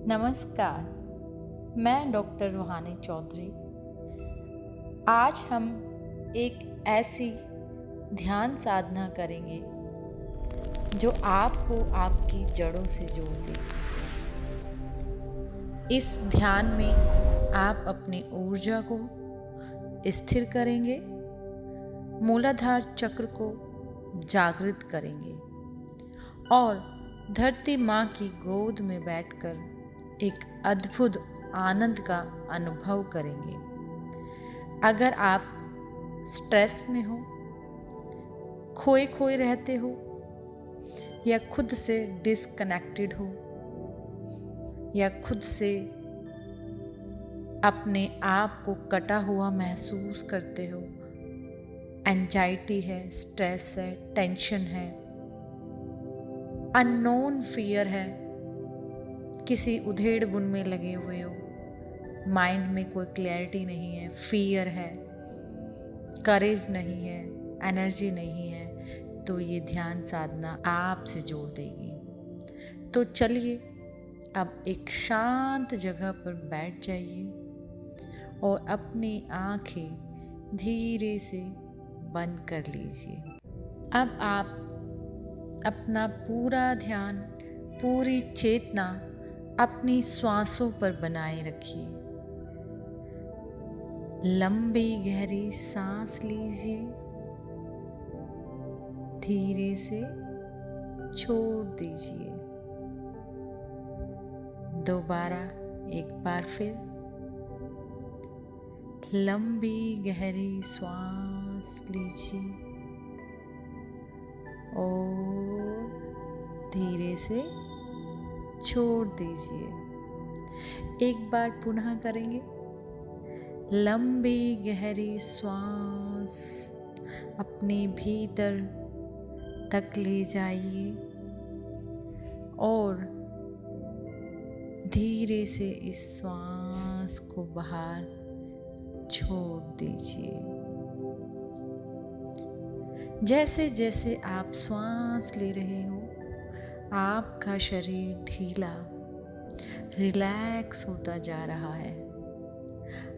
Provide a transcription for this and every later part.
नमस्कार, मैं डॉक्टर रूहानी चौधरी। आज हम एक ऐसी ध्यान साधना करेंगे जो आपको आपकी जड़ों से जोड़ देगी। इस ध्यान में आप अपनी ऊर्जा को स्थिर करेंगे, मूलाधार चक्र को जागृत करेंगे और धरती माँ की गोद में बैठकर एक अद्भुत आनंद का अनुभव करेंगे। अगर आप स्ट्रेस में हो, खोए रहते हो या खुद से डिस्कनेक्टेड हो या खुद से अपने आप को कटा हुआ महसूस करते हो, एंजाइटी है, स्ट्रेस है, टेंशन है, अननोन फियर है, किसी उधेड़ बुन में लगे हुए हो, माइंड में कोई क्लैरिटी नहीं है, फियर है, करेज नहीं है, एनर्जी नहीं है, तो ये ध्यान साधना आपसे जोड़ देगी। तो चलिए अब एक शांत जगह पर बैठ जाइए और अपनी आंखें धीरे से बंद कर लीजिए। अब आप अपना पूरा ध्यान, पूरी चेतना अपनी श्वासों पर बनाए रखिए। लंबी गहरी सांस लीजिए, धीरे से छोड़ दीजिए। दोबारा एक बार फिर लंबी गहरी सांस लीजिए और धीरे से छोड़ दीजिए। एक बार पुनः करेंगे। लंबी गहरी सांस अपने भीतर तक ले जाइए और धीरे से इस सांस को बाहर छोड़ दीजिए। जैसे जैसे आप सांस ले रहे हो, आपका शरीर ढीला, रिलैक्स होता जा रहा है।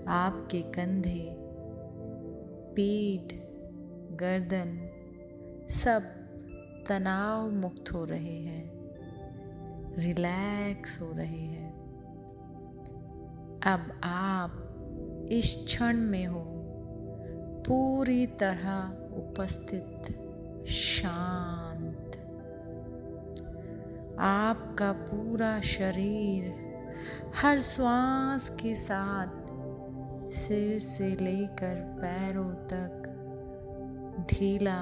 आपके कंधे, पीठ, गर्दन सब तनाव मुक्त हो रहे हैं, रिलैक्स हो रहे हैं। अब आप इस क्षण में हो, पूरी तरह उपस्थित, शांत। आपका पूरा शरीर हर श्वास के साथ सिर से लेकर पैरों तक ढीला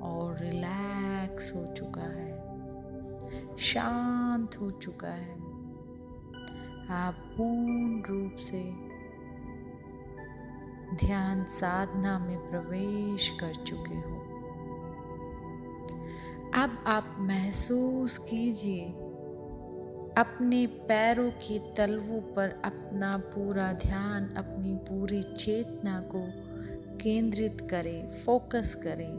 और रिलैक्स हो चुका है, शांत हो चुका है। आप पूर्ण रूप से ध्यान साधना में प्रवेश कर चुके हो। अब आप महसूस कीजिए, अपने पैरों के तलवों पर अपना पूरा ध्यान, अपनी पूरी चेतना को केंद्रित करें, फोकस करें।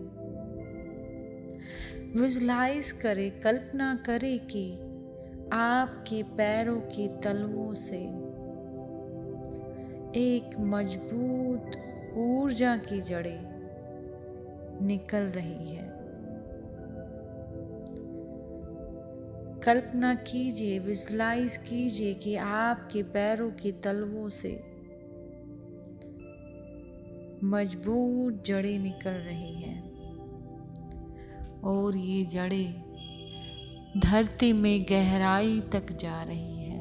विजुलाइज करें, कल्पना करें कि आपके पैरों के तलवों से एक मजबूत ऊर्जा की जड़ें निकल रही है। कल्पना कीजिए, विजुलाइज कीजिए कि आपके पैरों के तलवों से मजबूत जड़ें निकल रही हैं और ये जड़ें धरती में गहराई तक जा रही है,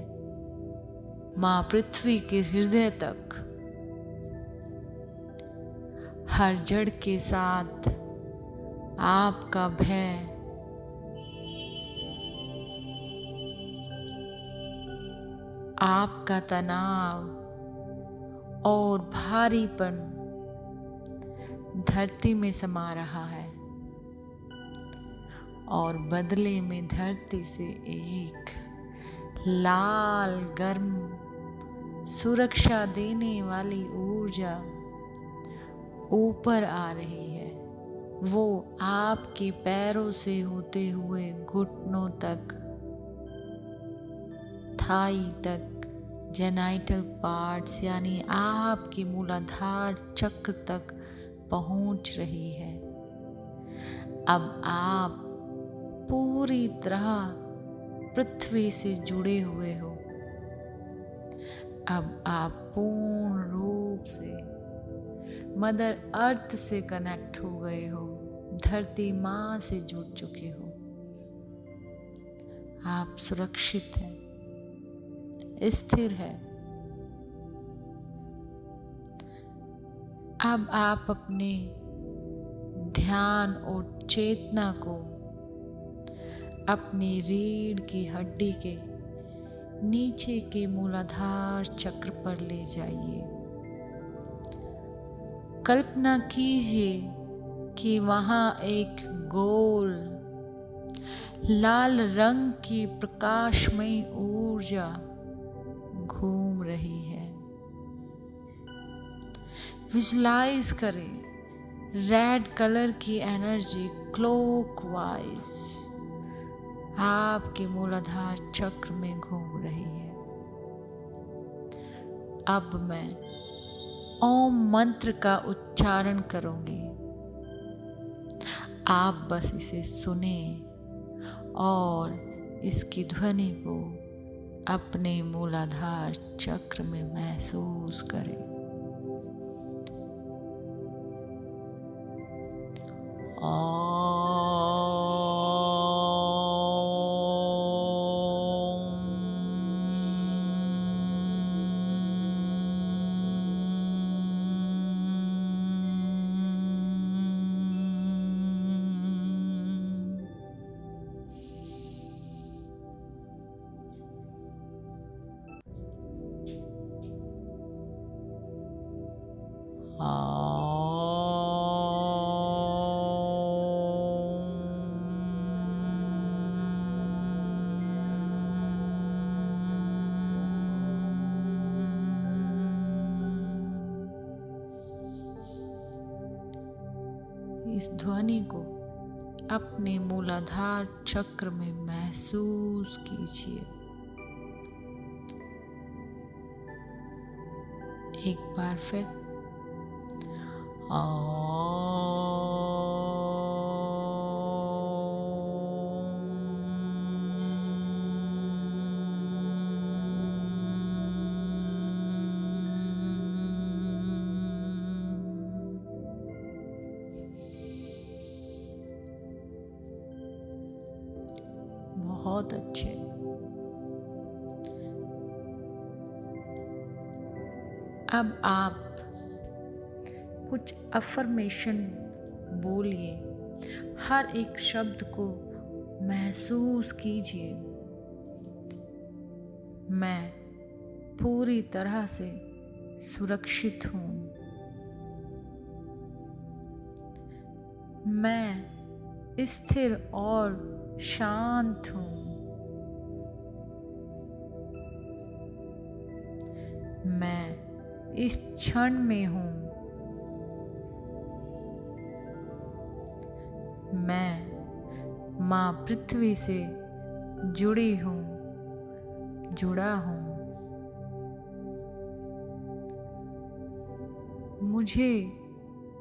माँ पृथ्वी के हृदय तक। हर जड़ के साथ आपका भय, आपका तनाव और भारीपन धरती में समा रहा है और बदले में धरती से एक लाल गर्म सुरक्षा देने वाली ऊर्जा ऊपर आ रही है। वो आपके पैरों से होते हुए घुटनों तक थाई तक, जेनाइटल पार्ट्स यानी आपके मूलाधार चक्र तक पहुंच रही है। अब आप पूरी तरह पृथ्वी से जुड़े हुए हो। अब आप पूर्ण रूप से मदर अर्थ से कनेक्ट हो गए हो, धरती माँ से जुड़ चुके हो। आप सुरक्षित हैं, स्थिर है। अब आप अपने ध्यान और चेतना को अपनी रीढ़ की हड्डी के नीचे के मूलाधार चक्र पर ले जाइए। कल्पना कीजिए कि वहाँ एक गोल लाल रंग की प्रकाशमयी ऊर्जा घूम रही है। विजुलाइज करें रेड कलर की एनर्जी क्लॉकवाइज आपके मूलाधार चक्र में घूम रही है। अब मैं ओम मंत्र का उच्चारण करूंगी, आप बस इसे सुने और इसकी ध्वनि को अपने मूलाधार चक्र में महसूस करें। इस ध्वनि को अपने मूलाधार चक्र में महसूस कीजिए। एक बार फिर बहुत अच्छे। अब आप कुछ अफर्मेशन बोलिए, हर एक शब्द को महसूस कीजिए। मैं पूरी तरह से सुरक्षित हूँ। मैं स्थिर और शांत हूँ। मैं इस क्षण में हूँ। मैं माँ पृथ्वी से जुड़ी हूँ, जुड़ा हूँ। मुझे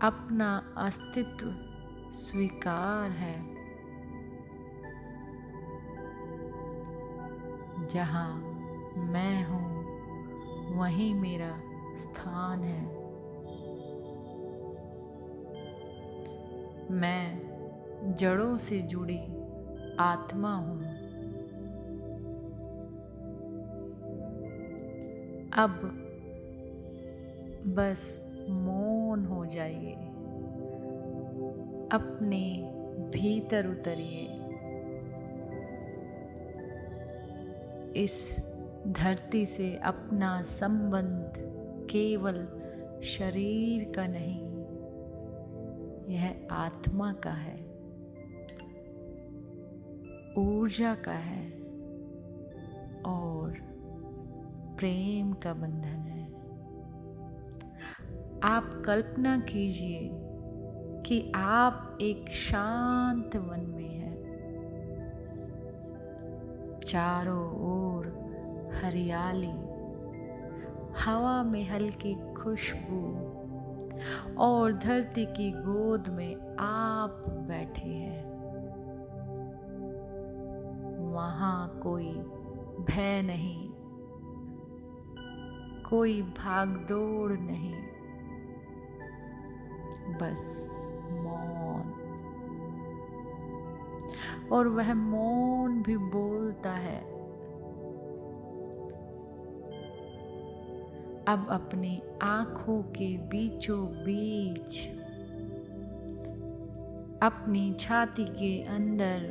अपना अस्तित्व स्वीकार है। जहाँ मैं हूँ वहीं मेरा स्थान है। मैं जड़ों से जुड़ी आत्मा हूँ। अब बस मौन हो जाइए, अपने भीतर उतरिए। इस धरती से अपना संबंध केवल शरीर का नहीं, यह आत्मा का है, ऊर्जा का है और प्रेम का बंधन है। आप कल्पना कीजिए कि आप एक शांत वन में हैं। चारों ओर हरियाली, हवा में हल्की खुशबू और धरती की गोद में आप बैठे हैं। वहां कोई भय नहीं, कोई भागदौड़ नहीं, बस मौन। और वह मौन भी बोलता है। अब अपनी आंखों के बीचों बीच, अपनी छाती के अंदर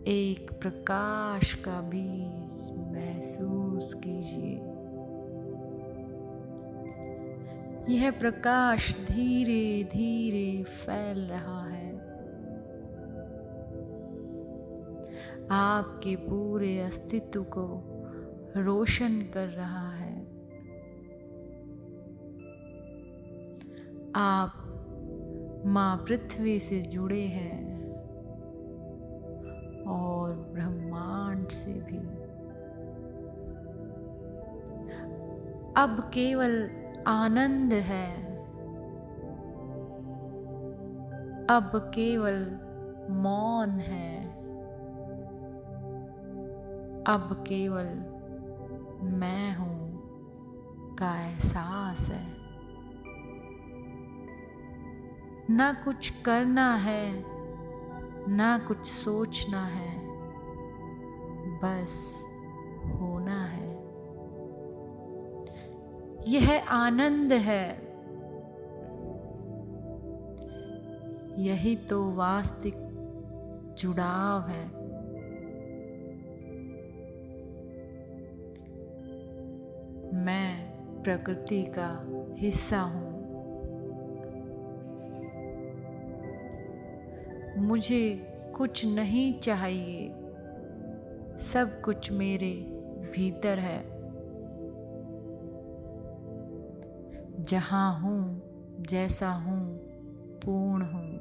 एक प्रकाश का बीज महसूस कीजिए। यह प्रकाश धीरे धीरे फैल रहा है, आपके पूरे अस्तित्व को रोशन कर रहा है। आप माँ पृथ्वी से जुड़े हैं और ब्रह्मांड से भी। अब केवल आनंद है, अब केवल मौन है, अब केवल मैं हूं का एहसास है। ना कुछ करना है, ना कुछ सोचना है, बस होना है। यह आनंद है, यही तो वास्तविक जुड़ाव है। मैं प्रकृति का हिस्सा हूँ। मुझे कुछ नहीं चाहिए, सब कुछ मेरे भीतर है। जहाँ हूँ, जैसा हूँ, पूर्ण हूँ।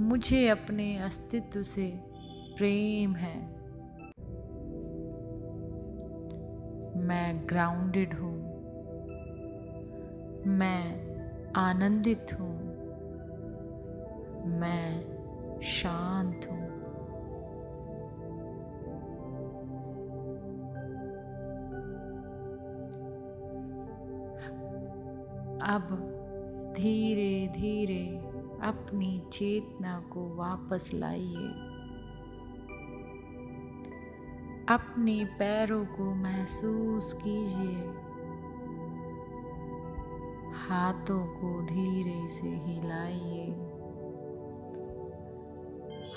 मुझे अपने अस्तित्व से प्रेम है। मैं ग्राउंडेड हूँ, मैं आनंदित हूँ, मैं शांत हूँ। अब धीरे धीरे अपनी चेतना को वापस लाइए। अपने पैरों को महसूस कीजिए। हाथों को धीरे से हिलाइए।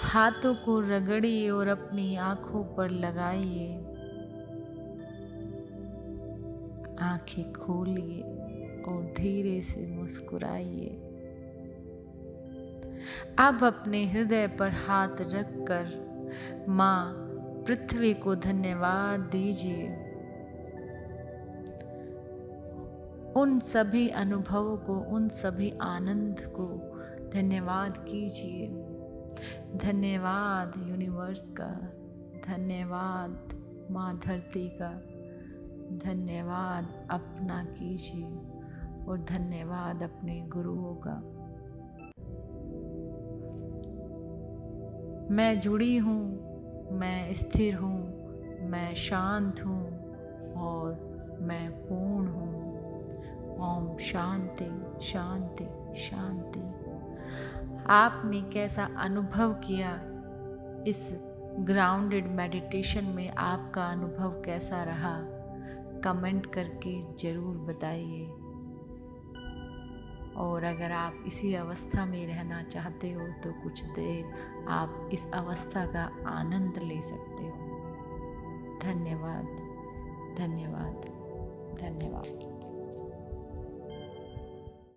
हाथों को रगड़िए और अपनी आंखों पर लगाइए। आंखें खोलिए और धीरे से मुस्कुराइए। अब अपने हृदय पर हाथ रखकर माँ पृथ्वी को धन्यवाद दीजिए। उन सभी अनुभवों को, उन सभी आनंद को धन्यवाद कीजिए। धन्यवाद यूनिवर्स का, धन्यवाद माँ धरती का, धन्यवाद अपना कीजिए और धन्यवाद अपने गुरुओं का। मैं जुड़ी हूँ, मैं स्थिर हूँ, मैं शांत हूँ और मैं पूर्ण हूँ। ओम शांति शांति शांति। आपने कैसा अनुभव किया इस ग्राउंडेड मेडिटेशन में? आपका अनुभव कैसा रहा? कमेंट करके ज़रूर बताइए। और अगर आप इसी अवस्था में रहना चाहते हो तो कुछ देर आप इस अवस्था का आनंद ले सकते हो। धन्यवाद धन्यवाद धन्यवाद।